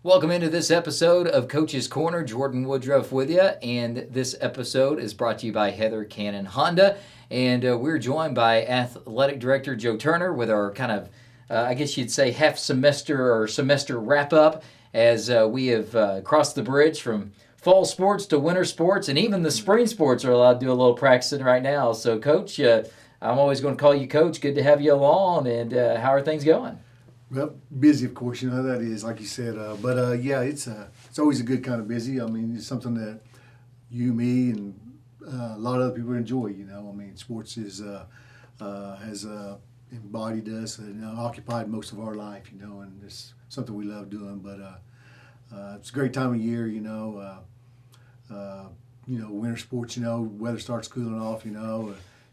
Welcome into this episode of Coach's Corner. Jordan Woodruff with you, and this episode is brought to you by Heather Cannon Honda. And we're joined by Athletic Director Joe Turner with our kind of, I guess you'd say, half semester or semester wrap up as we have crossed the bridge from fall sports to winter sports, and even the spring sports are allowed to do a little practicing right now. So, Coach, I'm always going to call you Coach. Good to have you along, and how are things going? Well, busy, of course, you know how that is, like you said. But yeah, it's always a good kind of busy. I mean, it's something that you, me, and a lot of other people enjoy. You know, I mean, sports has embodied us and occupied most of our life. You know, and it's something we love doing. But it's a great time of year. Winter sports. Weather starts cooling off.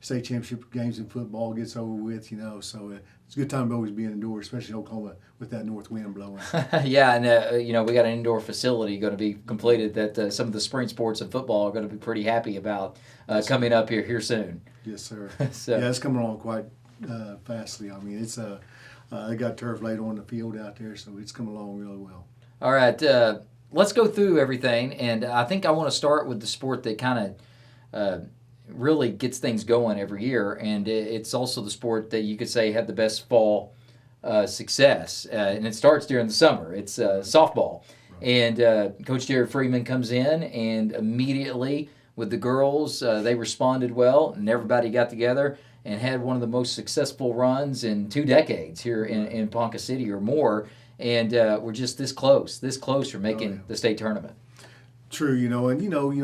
State championship games in football gets over with. So it's a good time to always be indoors, especially in Oklahoma with that north wind blowing. Yeah, and we got an indoor facility going to be completed that some of the spring sports and football are going to be pretty happy about coming up here soon. Yes, sir. So, yeah, it's coming along quite fastly. I mean, they got turf laid on the field out there, so it's coming along really well. all right, let's go through everything, and I think I want to start with the sport that kind of really gets things going every year, and it's also the sport that you could say had the best fall success, and it starts during the summer. It's softball, and Coach Jared Freeman comes in, and immediately with the girls, they responded well, and everybody got together and had one of the most successful runs in 2 decades here in Ponca City or more, and we're just this close from making the state tournament. True, and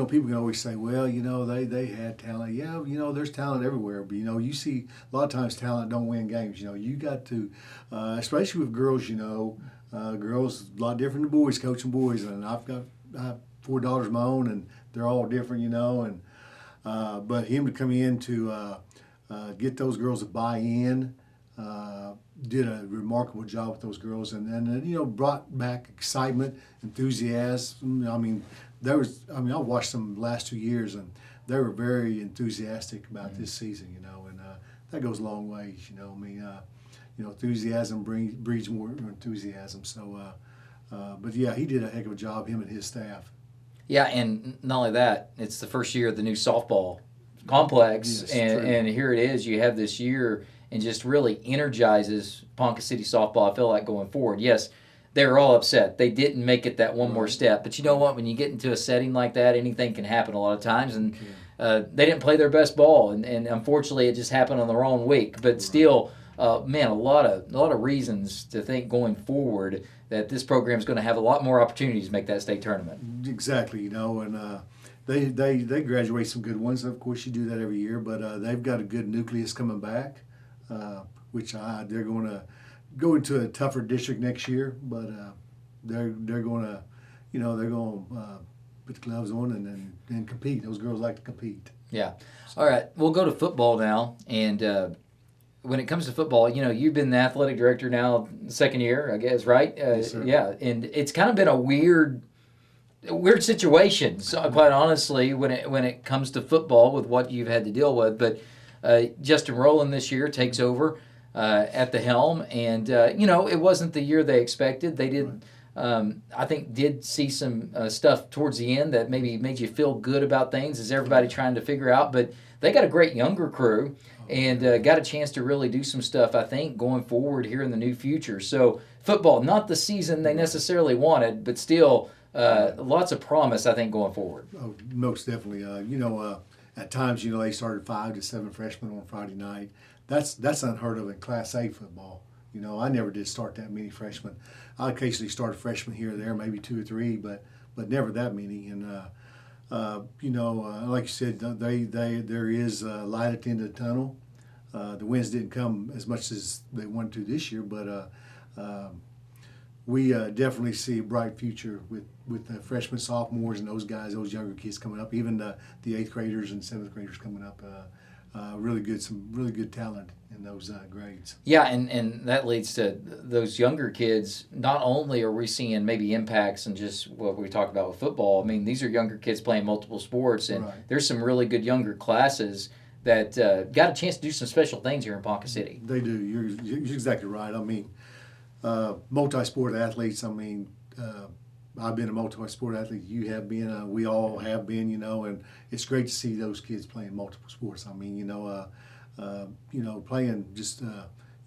people can always say, well, they had talent. Yeah, there's talent everywhere, but you see a lot of times talent don't win games. You got to, especially with girls. Girls a lot different than boys, coaching boys, and I have 4 daughters of my own, and they're all different. And but him to come in to get those girls to buy in. Did a remarkable job with those girls, and then brought back excitement, enthusiasm. I mean, I watched them the last 2 years, and they were very enthusiastic about this season. And that goes a long ways. Enthusiasm breeds more enthusiasm. So, but yeah, he did a heck of a job. Him and his staff. Yeah, and not only that, it's the first year of the new softball complex, Yes, and here it is. You have this year and just really energizes Ponca City softball, I feel like, going forward. Yes, they were all upset. They didn't make it that one more step. But you know what? When you get into a setting like that, anything can happen a lot of times. And they didn't play their best ball. And unfortunately, it just happened on the wrong week. But still, man, a lot of reasons to think going forward that this program is going to have a lot more opportunities to make that state tournament. Exactly, and they graduate some good ones. Of course, you do that every year, but they've got a good nucleus coming back, which they're going to go into a tougher district next year. But they're going to, they're going to put the gloves on and compete. Those girls like to compete. Yeah. All right, we'll go to football now, and when it comes to football, you've been the athletic director now second year, I guess, right? Yes, sir. Yeah, and it's kind of been a weird situation, so quite honestly, when it comes to football with what you've had to deal with. But Justin Rowland this year takes over at the helm, and it wasn't the year they expected. They did, I think, did see some stuff towards the end that maybe made you feel good about things as everybody trying to figure out. But they got a great younger crew, and got a chance to really do some stuff, I think, going forward here in the new future. So football, not the season they necessarily wanted, but still lots of promise, I think, going forward. Oh, most definitely. At times, they started 5 to 7 freshmen on Friday night. That's unheard of in Class A football. I never did start that many freshmen. I occasionally started freshmen here or there, maybe 2 or 3, but never that many. And like you said, there is light at the end of the tunnel. The wins didn't come as much as they wanted to this year, but we definitely see a bright future with the freshmen, sophomores, and those guys, those younger kids coming up. Even the 8th graders and 7th graders coming up. Some really good talent in those grades. Yeah, and that leads to those younger kids. Not only are we seeing maybe impacts and just what we talked about with football. I mean, these are younger kids playing multiple sports, and there's some really good younger classes that got a chance to do some special things here in Ponca City. They do. You're exactly right. I mean, multi-sport athletes. I mean, I've been a multi-sport athlete. You have been. We all have been. And it's great to see those kids playing multiple sports. I mean, playing just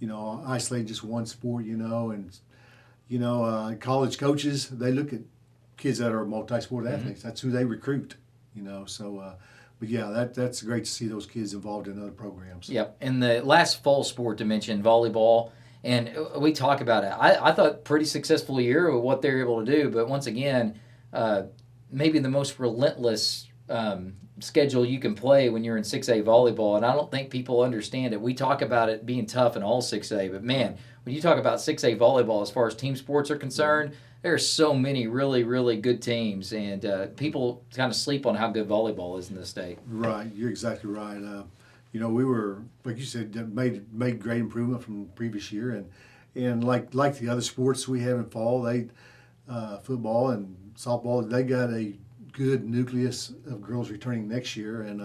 isolate just one sport. And college coaches, they look at kids that are multi-sport athletes. That's who they recruit. So. But yeah, that's great to see those kids involved in other programs. Yep. And the last fall sport to mention, volleyball, and we talk about it. I thought pretty successful year with what they're able to do, but once again, maybe the most relentless schedule you can play when you're in 6A volleyball, and I don't think people understand it. We talk about it being tough in all 6A, but man, when you talk about 6A volleyball as far as team sports are concerned, there are so many really, really good teams, and people kind of sleep on how good volleyball is in this state. Right, you're exactly right. We were, like you said, made great improvement from the previous year, and like the other sports we have in fall, football and softball, they got a good nucleus of girls returning next year, and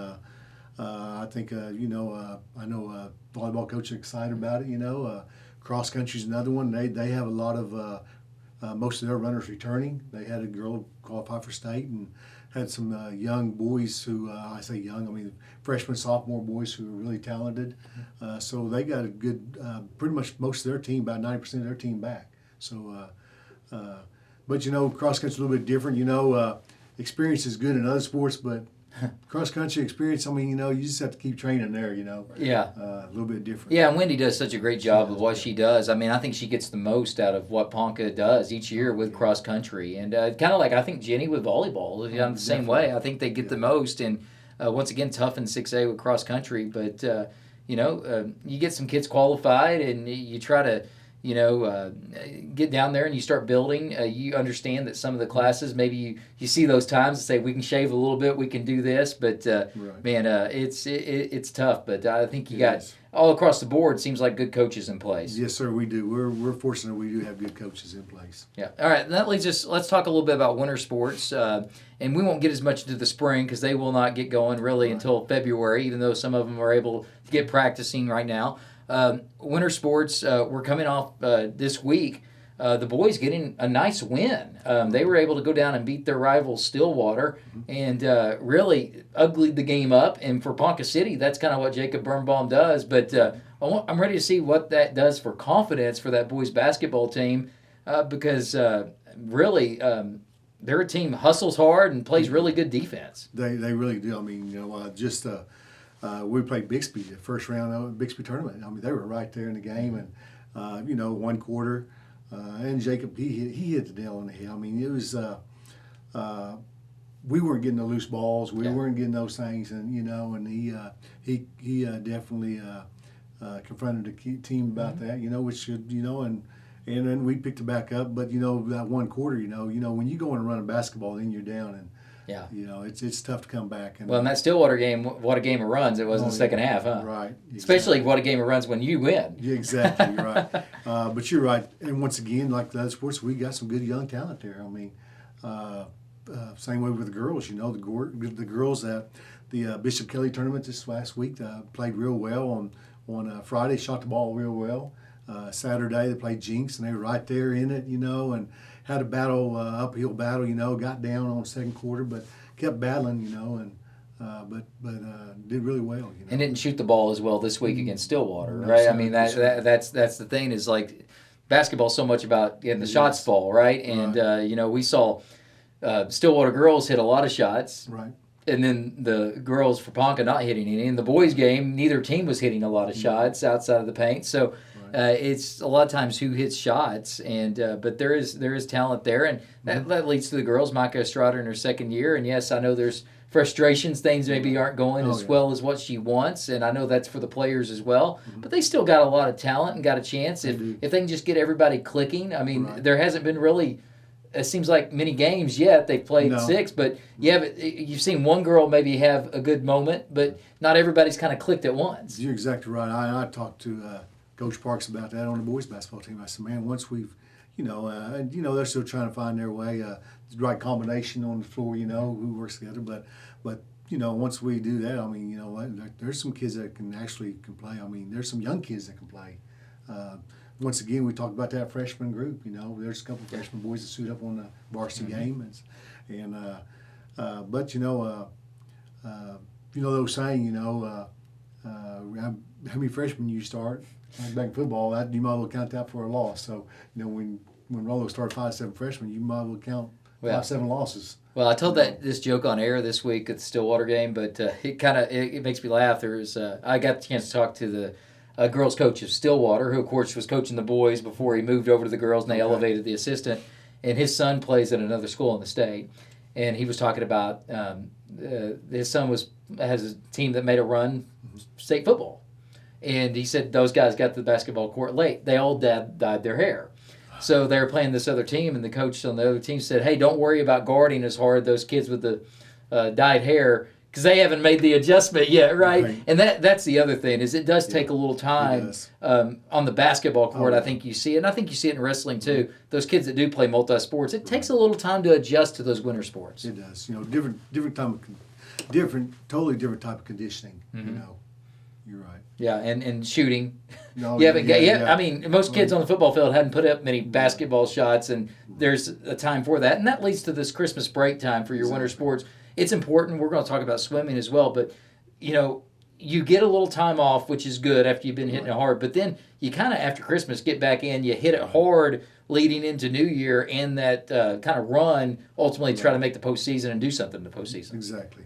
I think I know volleyball coach is excited about it. Cross country's another one. They have a lot of. Most of their runners returning. They had a girl qualify for state and had some young boys who, I say young, I mean freshman, sophomore boys who are really talented. So they got a good, pretty much most of their team, about 90% of their team back. So, but cross country's a little bit different. Experience is good in other sports, but cross country experience, I mean, you just have to keep training there, Yeah. A little bit different. Yeah, and Wendy does such a great job of what she does. I mean, I think she gets the most out of what Ponca does each year with cross country. And kind of like I think Jenny with volleyball, the same way. I think they get the most. And once again, tough in 6A with cross country. But, you get some kids qualified and you try to, get down there and you start building. You understand that some of the classes, maybe you see those times and say, we can shave a little bit, we can do this. But, Right. man, it's tough. But I think you got all across the board, seems like good coaches in place. Yes, sir, we do. We're fortunate we do have good coaches in place. Yeah. All right. That leads us, let's talk a little bit about winter sports. And we won't get as much into the spring because they will not get going really until February, even though some of them are able to get practicing right now. Winter sports, we're coming off this week. The boys getting a nice win. They were able to go down and beat their rival Stillwater and really uglied the game up. And for Ponca City, that's kind of what Jacob Birnbaum does. But I'm ready to see what that does for confidence for that boys basketball team because really their team hustles hard and plays really good defense. They really do. I mean, we played Bixby the first round of the Bixby tournament. I mean, they were right there in the game, and one quarter, and Jacob he hit the nail on the head. I mean, it was we weren't getting the loose balls, we weren't getting those things, and and he definitely confronted the team about that. Which should and then we picked it back up. But that one quarter, when you go in and run a basketball, then you're down and. Yeah. It's tough to come back. And, well, in that Stillwater game, what a game of runs it was in the second half, huh? Right. Exactly. Especially what a game of runs when you win. Yeah, exactly. You're right. But you're right. And once again, like the other sports, we got some good young talent there. I mean, same way with the girls. The girls at the Bishop Kelly tournament this last week played real well on Friday, shot the ball real well. Saturday they played Jinx, and they were right there in it, and had a battle, uphill battle, got down on the second quarter, but kept battling, and did really well. And didn't shoot the ball as well this week against Stillwater, right? I mean, that's the thing is like basketball's so much about getting the shots fall, right? And we saw Stillwater girls hit a lot of shots, right? And then the girls for Ponca not hitting any. In the boys' game, neither team was hitting a lot of shots outside of the paint, so. It's a lot of times who hits shots, and but there is talent there, and that leads to the girls. Micah Estrada in her second year, and yes, I know there's frustrations. Things maybe aren't going as well as what she wants, and I know that's for the players as well. But they still got a lot of talent and got a chance if they can just get everybody clicking. I mean, there hasn't been really. It seems like many games yet. They've played 6, but you've seen one girl maybe have a good moment, but not everybody's kind of clicked at once. You're exactly right. I talked to Coach Parks about that on the boys basketball team. I said, man, once we've, they're still trying to find their way, the right combination on the floor, who works together. But once we do that, I mean, there's some kids that can play. I mean, there's some young kids that can play. once again, we talked about that freshman group. You know, there's a couple of freshman boys that suit up on the varsity game, but those saying, how many freshmen you start like back in football, that you might as well count that for a loss. So when Rollo started 5-7 freshmen, you might as well count 5-7 losses. Well, I told this joke on air this week at the Stillwater game, but it makes me laugh. I got the chance to talk to the girls coach of Stillwater, who of course was coaching the boys before he moved over to the girls, and they elevated the assistant. And his son plays at another school in the state, and he was talking about his son has a team that made a run state football, and he said those guys got to the basketball court late. They all dyed their hair. So they were playing this other team, and the coach on the other team said, "Hey, don't worry about guarding as hard those kids with the dyed hair because they haven't made the adjustment yet, right?" And that's the other thing is it does take a little time on the basketball court. I think you see it, and I think you see it in wrestling too. Those kids that do play multi-sports, it takes a little time to adjust to those winter sports. It does. Totally different type of conditioning. You're right. Yeah, and shooting. No, I mean, most kids on the football field hadn't put up many basketball shots, and there's a time for that. And that leads to this Christmas break time for your winter sports. It's important. We're going to talk about swimming as well, but, you get a little time off, which is good after you've been hitting it hard, but then you kind of, after Christmas, get back in, you hit it hard leading into New Year, and that kind of run, ultimately try to make the postseason and do something in the postseason. Exactly.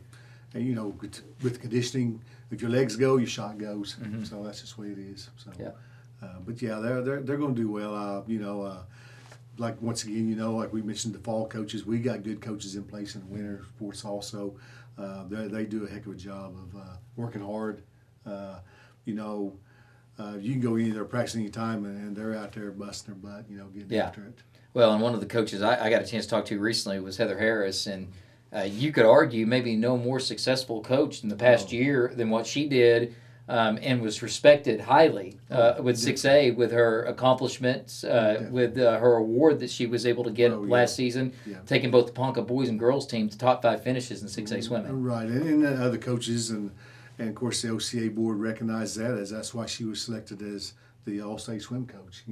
And, with conditioning, if your legs go, your shot goes. So that's just the way it is. So, they're going to do well. Like once again, like we mentioned, the fall coaches, we got good coaches in place in the winter sports also. They do a heck of a job of working hard. You can go in there practice any time, and they're out there busting their butt, getting after it. Well, and one of the coaches I got a chance to talk to recently was Heather Harris, and you could argue maybe no more successful coach in the past year than what she did, and was respected highly with 6A with her accomplishments, with her award that she was able to get last season, taking both the Ponca boys and girls team to top 5 finishes in 6A swimming. Right, and other coaches and of course the OCA board recognized that as that's why she was selected as the All-State swim coach.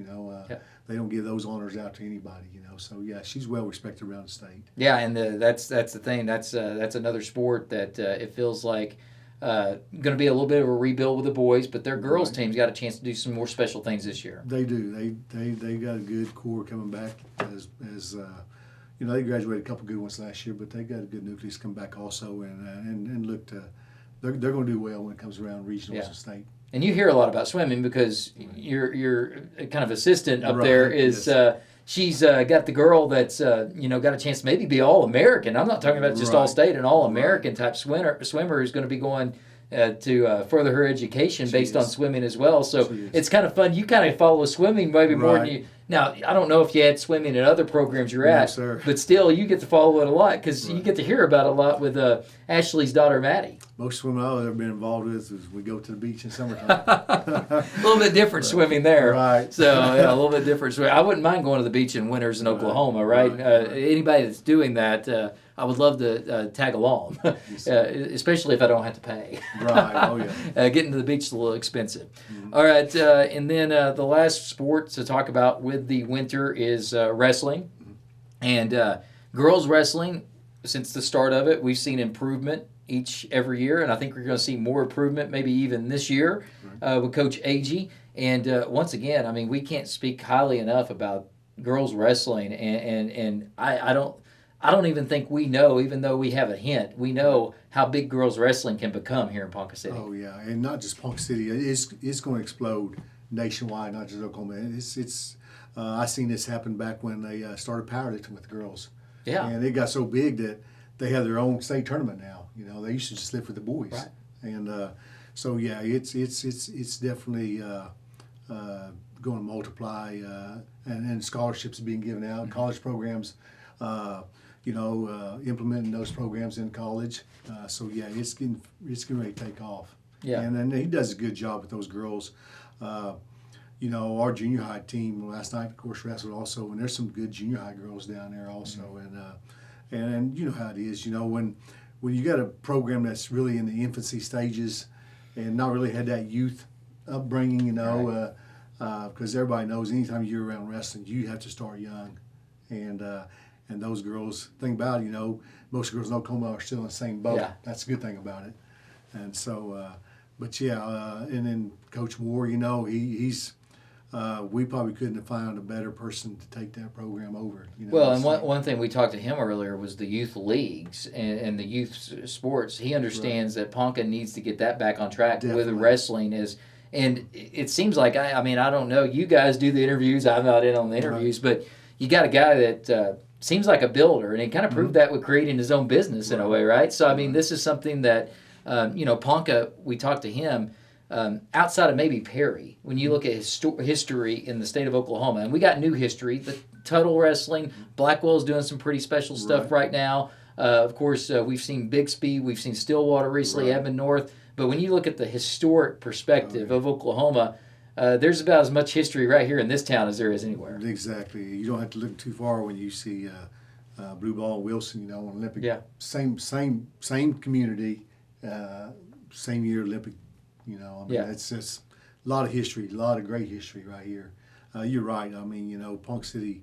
They don't give those honors out to anybody. So she's well respected around the state. Yeah, and that's the thing. That's another sport that it feels like going to be a little bit of a rebuild with the boys, but their girls team's got a chance to do some more special things this year. They do. They got a good core coming back as they graduated a couple good ones last year, but they got a good nucleus come back also and look to they're going to do well when it comes around regionals and state. And you hear a lot about swimming because your kind of assistant up there is she's got the girl that's got a chance to maybe be All-American. I'm not talking about just All-State, an All-American type swimmer who's going to be going to further her education based on swimming as well. So it's kind of fun. You kind of follow swimming maybe more than you. Now, I don't know if you had swimming in other programs you're at, but still you get to follow it a lot because you get to hear about it a lot with Ashley's daughter, Maddie. Most swimming I've ever been involved with is we go to the beach in summertime. A little bit different swimming there. Right. So, a little bit different swimming. I wouldn't mind going to the beach in winters in Oklahoma, right? Anybody that's doing that, I would love to tag along, especially if I don't have to pay. Right, oh yeah. Getting to the beach is a little expensive. All right, and then the last sport to talk about with the winter is wrestling. And girls wrestling, since the start of it, we've seen improvement every year, and I think we're going to see more improvement maybe even this year with Coach Agee. And once again, I mean, we can't speak highly enough about girls wrestling, and I don't even think we know, even though we have a hint, we know how big girls wrestling can become here in Ponca City. Oh yeah, and not just Ponca City. It's going to explode nationwide, not just Oklahoma. I seen this happen back when they started powerlifting with the girls. Yeah, and it got so big that they have their own state tournament now. They used to just live with the boys, right? And so yeah, it's definitely going to multiply, and scholarships are being given out. College programs. Implementing those programs in college. So yeah, it's getting ready to take off. Yeah, and he does a good job with those girls. Our junior high team last night, of course, wrestled also, and there's some good junior high girls down there also. And you know how it is. When you got a program that's really in the infancy stages and not really had that youth upbringing, because everybody knows anytime you're around wrestling, you have to start young, and those girls. Think about it, most girls in Oklahoma are still in the same boat. Yeah. That's a good thing about it, and so. But yeah, and then Coach Moore, he's. We probably couldn't have found a better person to take that program over. Well, and one thing we talked to him earlier was the youth leagues and the youth sports. He understands that Ponca needs to get that back on track with wrestling. And it seems like, I mean, I don't know. You guys do the interviews. I'm not in on the interviews. But you got a guy that seems like a builder. And he kind of proved that with creating his own business in a way, right? So, I mean, this is something that, Ponca, we talked to him. Outside of maybe Perry, when you look at history in the state of Oklahoma, and we got new history, the Tuttle wrestling, Blackwell's doing some pretty special stuff right now. Of course, we've seen Bixby, we've seen Stillwater recently, Edmond North. But when you look at the historic perspective of Oklahoma, there's about as much history right here in this town as there is anywhere. Exactly. You don't have to look too far when you see Blue Ball Wilson, Olympic. Yeah. Same community, same year Olympic. It's just a lot of history, a lot of great history right here. You're right. I mean, Ponca City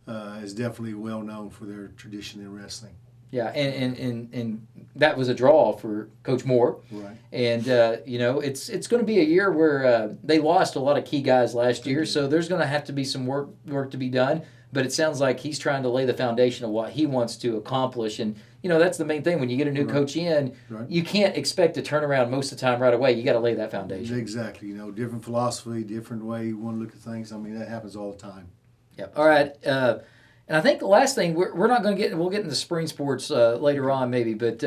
is definitely well known for their tradition in wrestling. Yeah, and that was a draw for Coach Moore. Right. And, it's going to be a year where they lost a lot of key guys last year, so there's going to have to be some work to be done. But it sounds like he's trying to lay the foundation of what he wants to accomplish. And, that's the main thing. When you get a new coach in, you can't expect to turn around most of the time right away. You got to lay that foundation. Exactly. Different philosophy, different way you want to look at things. I mean, that happens all the time. Yep. All right. And I think the last thing, we're not going to we'll get into spring sports later on maybe, but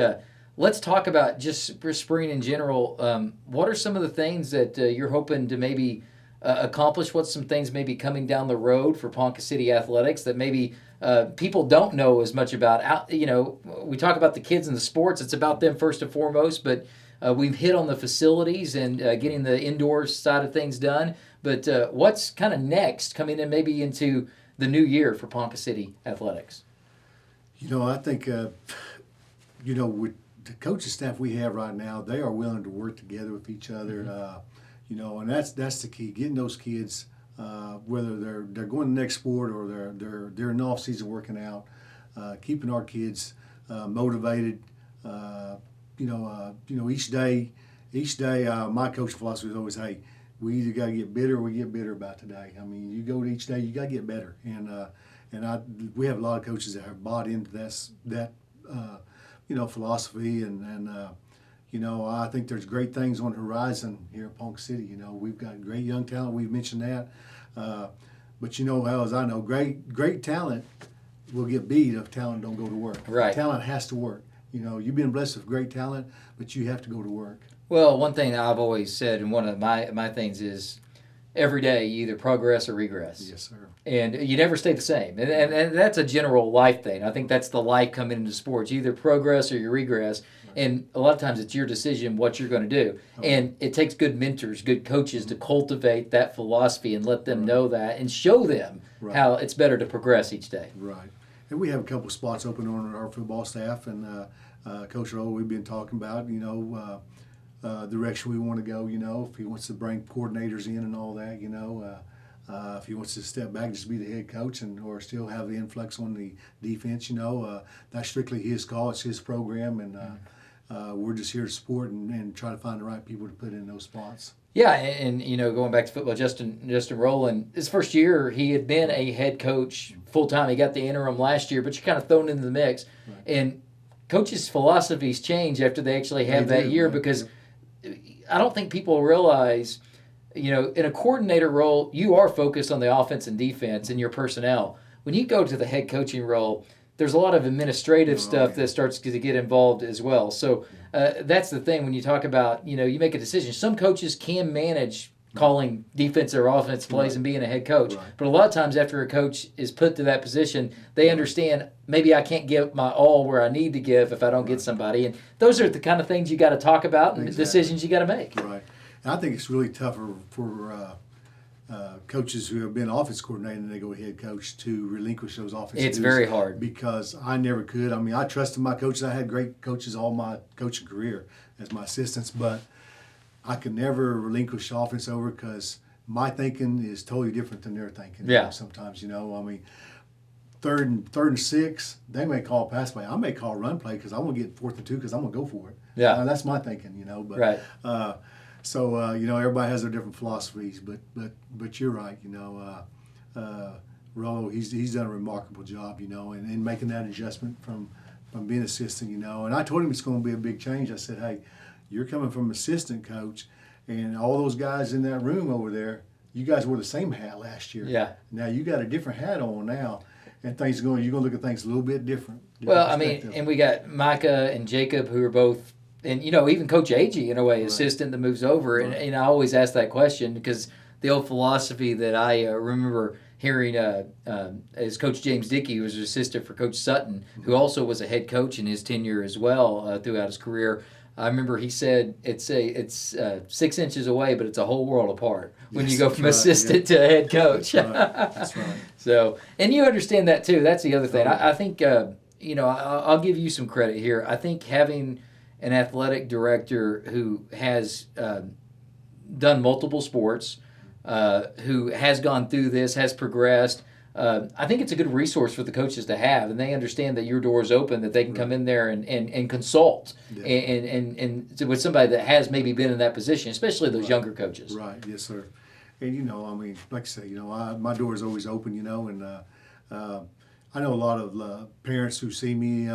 let's talk about just spring in general. What are some of the things that you're hoping to maybe accomplish? What's some things maybe coming down the road for Ponca City Athletics that maybe people don't know as much about? We talk about the kids and the sports. It's about them first and foremost, but we've hit on the facilities and getting the indoor side of things done. But what's kind of next coming in maybe into the new year for Ponca City Athletics? I think, with the coaching staff we have right now, they are willing to work together with each other. And that's the key, getting those kids, whether they're going to the next sport or they're in off season working out, keeping our kids motivated. Each day, my coaching philosophy is always, hey, we either got to get better or we get better about today. I mean, you go to each day, you got to get better, and we have a lot of coaches that have bought into that philosophy, and I think there's great things on the horizon here at Ponca City. We've got great young talent. We've mentioned that, but how as I know, great talent will get beat if talent don't go to work. Right. Talent has to work. You've been blessed with great talent, but you have to go to work. Well, one thing I've always said, and one of my things is, every day you either progress or regress. Yes, sir. And you never stay the same. And that's a general life thing. I think that's the life coming into sports. You either progress or you regress. Right. And a lot of times it's your decision what you're going to do. Okay. And it takes good mentors, good coaches to cultivate that philosophy and let them know that and show them how it's better to progress each day. Right. And we have a couple spots open on our football staff. And Coach Rowe, we've been talking about, the direction we want to go, if he wants to bring coordinators in and all that, if he wants to step back, just be the head coach or still have the influx on the defense, that's strictly his call. It's his program, and we're just here to support and try to find the right people to put in those spots. Yeah, and going back to football, Justin Rowland, his first year, he had been a head coach full-time. He got the interim last year, but you're kind of thrown into the mix. Right. And coaches' philosophies change after they actually have that year because I don't think people realize, in a coordinator role, you are focused on the offense and defense and your personnel. When you go to the head coaching role, there's a lot of administrative stuff that starts to get involved as well. So that's the thing when you talk about, you make a decision. Some coaches can manage calling defensive or offensive plays and being a head coach. Right. But a lot of times after a coach is put to that position, they understand maybe I can't give my all where I need to give if I don't get somebody. And those are the kind of things you got to talk about and decisions you got to make. Right. And I think it's really tougher for coaches who have been offense coordinator and they go head coach to relinquish those offensive It's very hard. Because I never could. I mean, I trusted my coaches. I had great coaches all my coaching career as my assistants, but I could never relinquish offense over because my thinking is totally different than their thinking. Yeah. Sometimes, I mean, third and 6, they may call pass play. I may call run play because I want to get 4th and 2 because I'm going to go for it. Yeah. That's my thinking, But right. So everybody has their different philosophies, but you're right. Rollo, he's done a remarkable job, in making that adjustment from being assistant, And I told him it's going to be a big change. I said, hey, you're coming from assistant coach, and all those guys in that room over there, you guys wore the same hat last year. Yeah. Now you got a different hat on now, and you're going to look at things a little bit different. Well, I mean, and we got Micah and Jacob who are both, and even Coach Agee in a way, assistant that moves over, and I always ask that question because the old philosophy that I remember hearing as Coach James Dickey, who was an assistant for Coach Sutton, who also was a head coach in his tenure as well throughout his career. I remember he said it's 6 inches away, but it's a whole world apart when you go from assistant to head coach. That's right. So, and you understand that too. That's the other thing. I think I'll give you some credit here. I think having an athletic director who has done multiple sports, who has gone through this, has progressed. I think it's a good resource for the coaches to have, and they understand that your door is open, that they can come in there and consult and with somebody that has maybe been in that position, especially those younger coaches. Right, yes, sir. And, I mean, like I say, my door is always open, and I know a lot of parents who see me,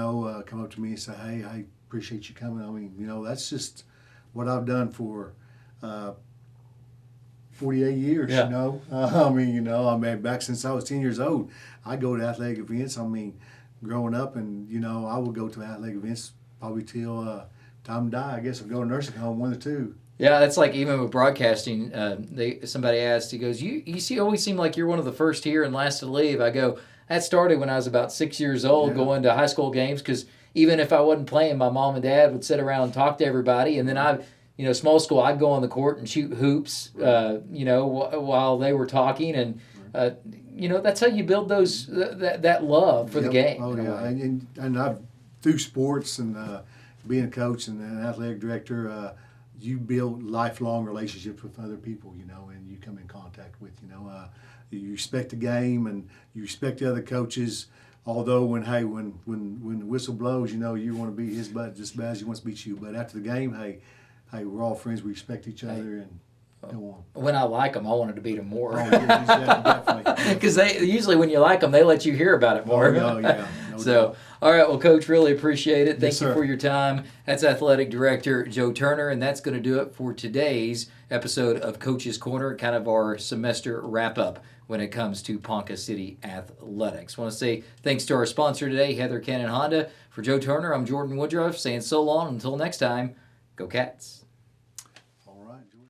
come up to me and say, hey, I appreciate you coming. I mean, that's just what I've done for 48 years, I mean, back since I was 10 years old, I go to athletic events. I mean, growing up, and, I would go to athletic events probably till time to die, I guess, or go to nursing home, one or two. Yeah, that's like even with broadcasting. Somebody asked, he goes, you always seem like you're one of the first here and last to leave. I go, that started when I was about 6 years old, going to high school games, because even if I wasn't playing, my mom and dad would sit around and talk to everybody, and then small school, I'd go on the court and shoot hoops, while they were talking, and that's how you build that love for the game. Oh yeah, and I've through sports and being a coach and an athletic director, you build lifelong relationships with other people, and you come in contact with, you respect the game and you respect the other coaches. Although when the whistle blows, you want to beat his butt just as bad as he wants to beat you. But after the game, hey, we're all friends. We respect each other and go on. When I like them, I wanted to beat them more. Oh, yeah, definitely. Because usually when you like them, they let you hear about it more. Oh yeah. So, all right, well, Coach, really appreciate it. Thank Yes, you sir. for your time. That's Athletic Director Joe Turner, and that's going to do it for today's episode of Coach's Corner, kind of our semester wrap-up when it comes to Ponca City athletics. I want to say thanks to our sponsor today, Heather Cannon Honda. For Joe Turner, I'm Jordan Woodruff, saying so long. Until next time, go Cats.